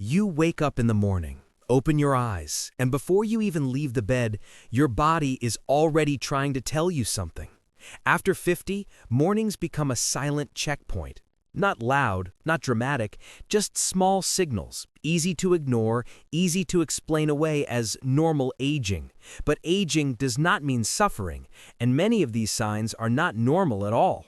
You wake up in the morning, open your eyes, and before you even leave the bed, your body is already trying to tell you something. After 50, mornings become a silent checkpoint. Not loud, not dramatic, just small signals, easy to ignore, easy to explain away as normal aging. But aging does not mean suffering, and many of these signs are not normal at all.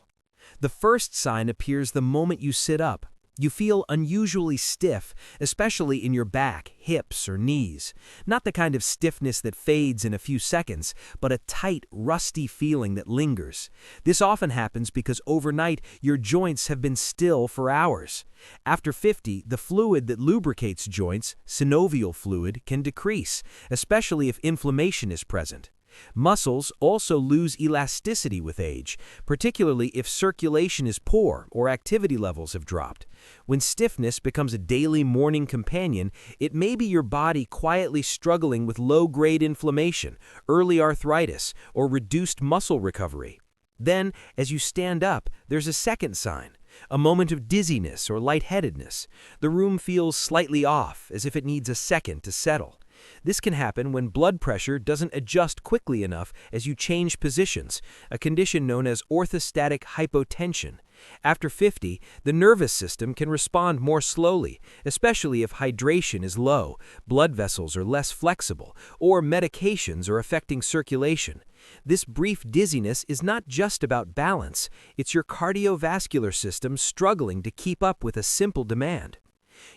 The first sign appears the moment you sit up. You feel unusually stiff, especially in your back, hips, or knees. Not the kind of stiffness that fades in a few seconds, but a tight, rusty feeling that lingers. This often happens because overnight your joints have been still for hours. After 50, the fluid that lubricates joints, synovial fluid, can decrease, especially if inflammation is present. Muscles also lose elasticity with age, particularly if circulation is poor or activity levels have dropped. When stiffness becomes a daily morning companion, it may be your body quietly struggling with low-grade inflammation, early arthritis, or reduced muscle recovery. Then, as you stand up, there's a second sign. A moment of dizziness or lightheadedness. The room feels slightly off, as if it needs a second to settle. This can happen when blood pressure doesn't adjust quickly enough as you change positions, a condition known as orthostatic hypotension. After 50, the nervous system can respond more slowly, especially if hydration is low, blood vessels are less flexible, or medications are affecting circulation. This brief dizziness is not just about balance, it's your cardiovascular system struggling to keep up with a simple demand.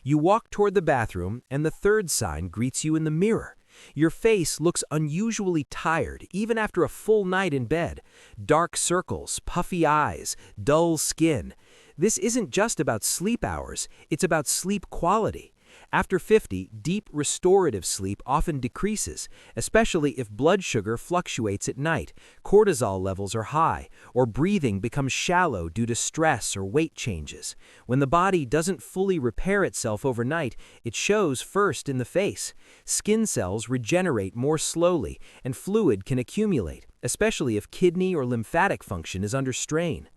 You walk toward the bathroom, and the third sign greets you in the mirror. Your face looks unusually tired, even after a full night in bed. Dark circles, puffy eyes, dull skin. This isn't just about sleep hours, it's about sleep quality. After 50, deep restorative sleep often decreases, especially if blood sugar fluctuates at night, cortisol levels are high, or breathing becomes shallow due to stress or weight changes. When the body doesn't fully repair itself overnight, it shows first in the face. Skin cells regenerate more slowly, and fluid can accumulate, especially if kidney or lymphatic function is under strain.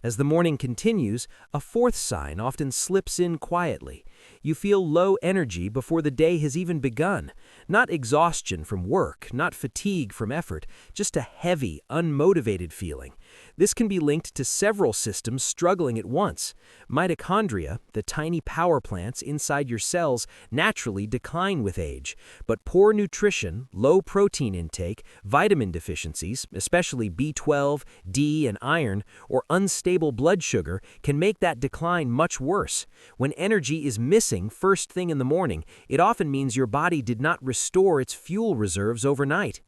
As the morning continues, a fourth sign often slips in quietly. You feel low energy before the day has even begun. Not exhaustion from work, not fatigue from effort, just a heavy, unmotivated feeling. This can be linked to several systems struggling at once. Mitochondria, the tiny power plants inside your cells, naturally decline with age. But poor nutrition, low protein intake, vitamin deficiencies, especially B12, D, and iron, or unstable blood sugar can make that decline much worse. When energy is missing first thing in the morning, it often means your body did not restore its fuel reserves overnight.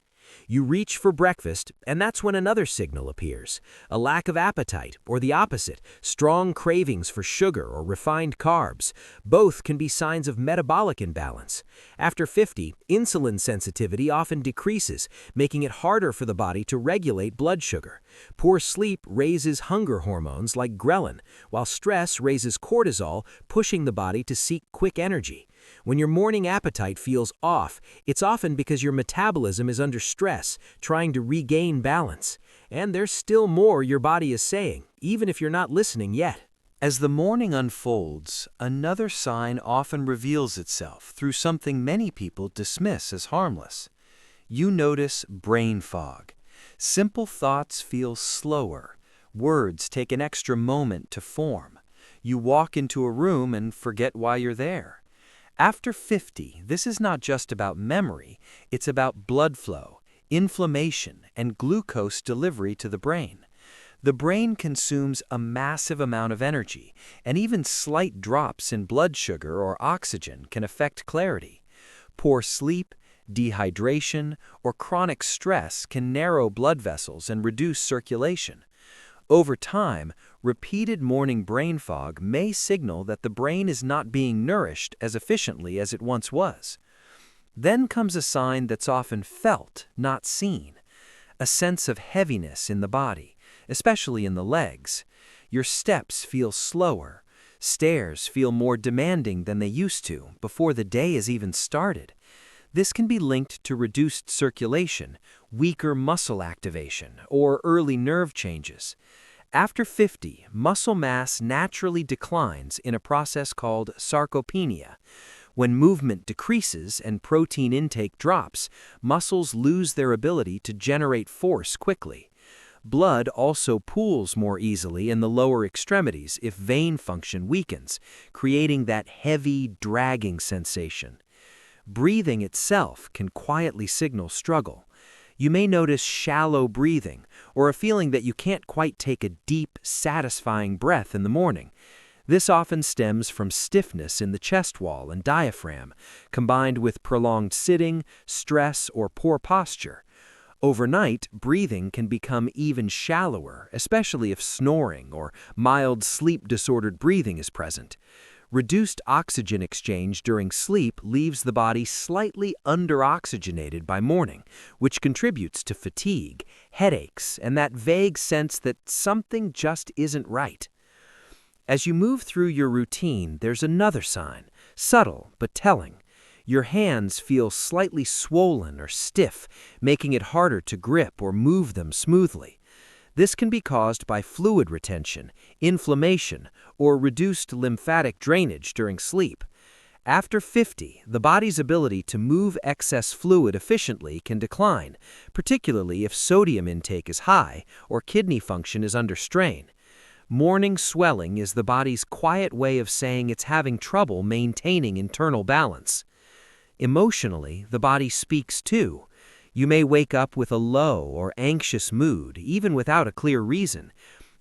You reach for breakfast, and that's when another signal appears. A lack of appetite, or the opposite, strong cravings for sugar or refined carbs. Both can be signs of metabolic imbalance. After 50, insulin sensitivity often decreases, making it harder for the body to regulate blood sugar. Poor sleep raises hunger hormones like ghrelin, while stress raises cortisol, pushing the body to seek quick energy. When your morning appetite feels off, it's often because your metabolism is under stress, trying to regain balance. And there's still more your body is saying, even if you're not listening yet. As the morning unfolds, another sign often reveals itself through something many people dismiss as harmless. You notice brain fog. Simple thoughts feel slower. Words take an extra moment to form. You walk into a room and forget why you're there. After 50, this is not just about memory, it's about blood flow, inflammation, and glucose delivery to the brain. The brain consumes a massive amount of energy, and even slight drops in blood sugar or oxygen can affect clarity. Poor sleep, dehydration, or chronic stress can narrow blood vessels and reduce circulation. Over time, repeated morning brain fog may signal that the brain is not being nourished as efficiently as it once was. Then comes a sign that's often felt, not seen. A sense of heaviness in the body, especially in the legs. Your steps feel slower. Stairs feel more demanding than they used to before the day has even started. This can be linked to reduced circulation, weaker muscle activation, or early nerve changes. After 50, muscle mass naturally declines in a process called sarcopenia. When movement decreases and protein intake drops, muscles lose their ability to generate force quickly. Blood also pools more easily in the lower extremities if vein function weakens, creating that heavy, dragging sensation. Breathing itself can quietly signal struggle. You may notice shallow breathing or a feeling that you can't quite take a deep, satisfying breath in the morning. This often stems from stiffness in the chest wall and diaphragm, combined with prolonged sitting, stress, or poor posture. Overnight, breathing can become even shallower, especially if snoring or mild sleep-disordered breathing is present. Reduced oxygen exchange during sleep leaves the body slightly under-oxygenated by morning, which contributes to fatigue, headaches, and that vague sense that something just isn't right. As you move through your routine, there's another sign, subtle but telling. Your hands feel slightly swollen or stiff, making it harder to grip or move them smoothly. This can be caused by fluid retention, inflammation, or reduced lymphatic drainage during sleep. After 50, the body's ability to move excess fluid efficiently can decline, particularly if sodium intake is high or kidney function is under strain. Morning swelling is the body's quiet way of saying it's having trouble maintaining internal balance. Emotionally, the body speaks too. You may wake up with a low or anxious mood, even without a clear reason.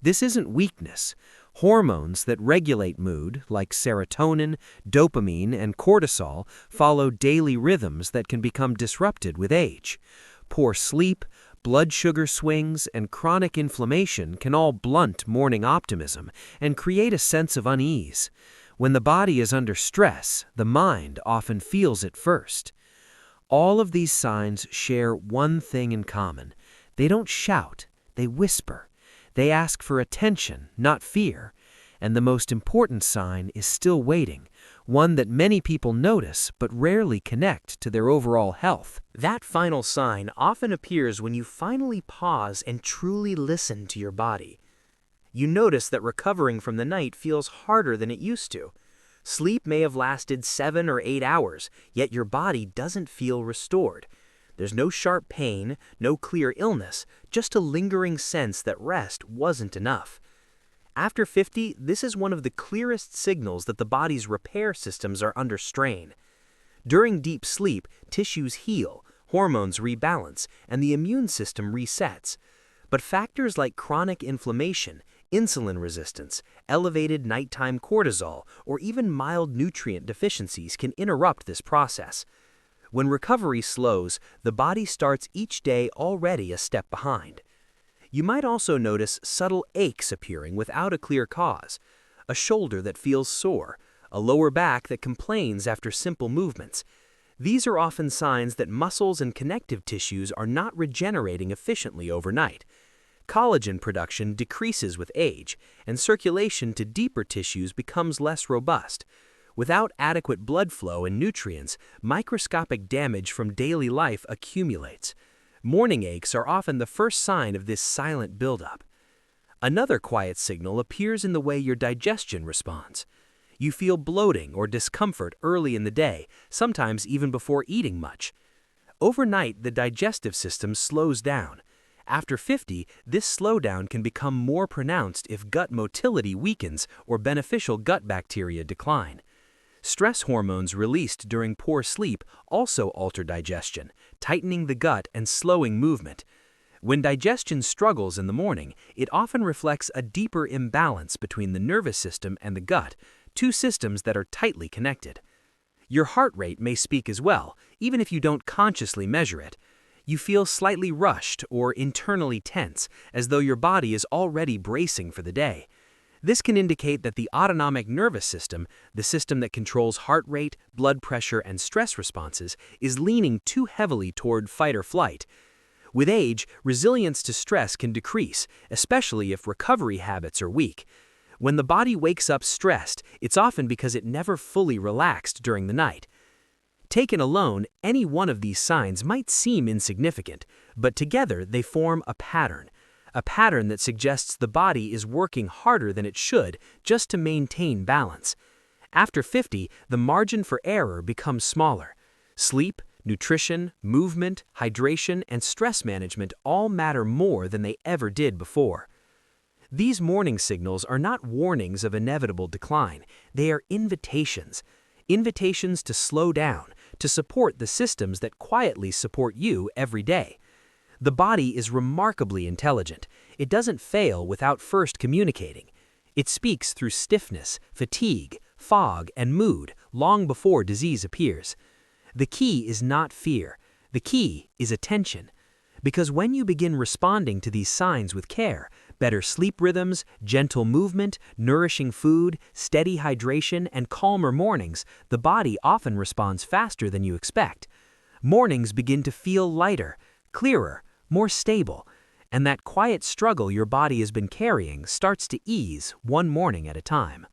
This isn't weakness. Hormones that regulate mood, like serotonin, dopamine, and cortisol, follow daily rhythms that can become disrupted with age. Poor sleep, blood sugar swings, and chronic inflammation can all blunt morning optimism and create a sense of unease. When the body is under stress, the mind often feels it first. All of these signs share one thing in common. They don't shout, they whisper. They ask for attention, not fear. And the most important sign is still waiting, one that many people notice but rarely connect to their overall health. That final sign often appears when you finally pause and truly listen to your body. You notice that recovering from the night feels harder than it used to. Sleep may have lasted 7 or 8 hours, yet your body doesn't feel restored. There's no sharp pain, no clear illness, just a lingering sense that rest wasn't enough. After 50, this is one of the clearest signals that the body's repair systems are under strain. During deep sleep, tissues heal, hormones rebalance, and the immune system resets. But factors like chronic inflammation, insulin resistance, elevated nighttime cortisol, or even mild nutrient deficiencies can interrupt this process. When recovery slows, the body starts each day already a step behind. You might also notice subtle aches appearing without a clear cause, a shoulder that feels sore, a lower back that complains after simple movements. These are often signs that muscles and connective tissues are not regenerating efficiently overnight. Collagen production decreases with age, and circulation to deeper tissues becomes less robust. Without adequate blood flow and nutrients, microscopic damage from daily life accumulates. Morning aches are often the first sign of this silent buildup. Another quiet signal appears in the way your digestion responds. You feel bloating or discomfort early in the day, sometimes even before eating much. Overnight, the digestive system slows down. After 50, this slowdown can become more pronounced if gut motility weakens or beneficial gut bacteria decline. Stress hormones released during poor sleep also alter digestion, tightening the gut and slowing movement. When digestion struggles in the morning, it often reflects a deeper imbalance between the nervous system and the gut, two systems that are tightly connected. Your heart rate may speak as well, even if you don't consciously measure it. You feel slightly rushed or internally tense, as though your body is already bracing for the day. This can indicate that the autonomic nervous system, the system that controls heart rate, blood pressure, and stress responses, is leaning too heavily toward fight or flight. With age, resilience to stress can decrease, especially if recovery habits are weak. When the body wakes up stressed, it's often because it never fully relaxed during the night. Taken alone, any one of these signs might seem insignificant, but together they form a pattern that suggests the body is working harder than it should just to maintain balance. After 50, the margin for error becomes smaller. Sleep, nutrition, movement, hydration, and stress management all matter more than they ever did before. These morning signals are not warnings of inevitable decline. They are invitations. Invitations to slow down, to support the systems that quietly support you every day. The body is remarkably intelligent. It doesn't fail without first communicating. It speaks through stiffness, fatigue, fog, and mood long before disease appears. The key is not fear. The key is attention. Because when you begin responding to these signs with care, better sleep rhythms, gentle movement, nourishing food, steady hydration, and calmer mornings, the body often responds faster than you expect. Mornings begin to feel lighter, clearer, more stable, and that quiet struggle your body has been carrying starts to ease one morning at a time.